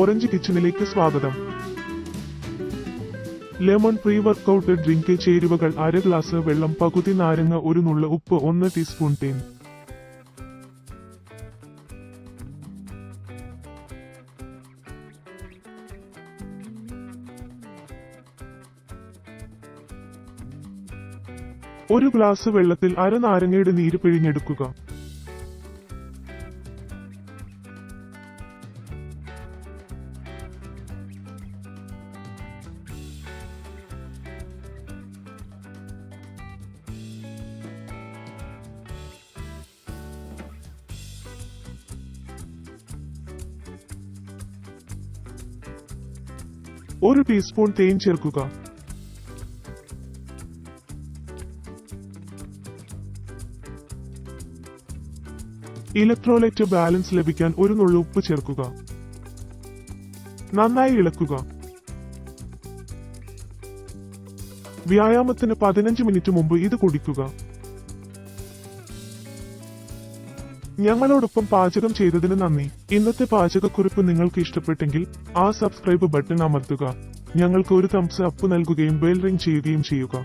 Orange കിച്ചണിലേക്ക് സ്വാഗതം. Lemon pre workout drink ചേരുവകൾ: അര ഗ്ലാസ് വെള്ളം, പകുതി നാരങ്ങ, ഒരു നുള്ള ഉപ്പ്, 1 ടീസ്പൂൺ തേൻ. ഒരു ഗ്ലാസ് വെള്ളത്തിൽ അര നാരങ്ങയുടെ നീര് പിഴിഞ്ഞെടുക്കുക. ഒരു ടീസ്പൂൺ തേൻ ചേർക്കുക. ഇലക്ട്രോലൈറ്റ് ബാലൻസ് ലഭിക്കാൻ ഒരു നുള്ളു ഉപ്പ് ചേർക്കുക. നന്നായി ഇളക്കുക. വ്യായാമത്തിന് 15 മിനിറ്റ് മുമ്പ് ഇത് കുടിക്കുക. ഞങ്ങളോടൊപ്പം പാചകം ചെയ്തതിന് നന്ദി. ഇന്നത്തെ പാചകക്കുറിപ്പ് നിങ്ങൾക്ക് ഇഷ്ടപ്പെട്ടെങ്കിൽ ആ സബ്സ്ക്രൈബ് ബട്ടൺ അമർത്തുക. ഞങ്ങൾക്ക് ഒരു തംസ് അപ്പ് നൽകുകയും ബെൽ റിംഗ് ചെയ്യുകയും ചെയ്യുക.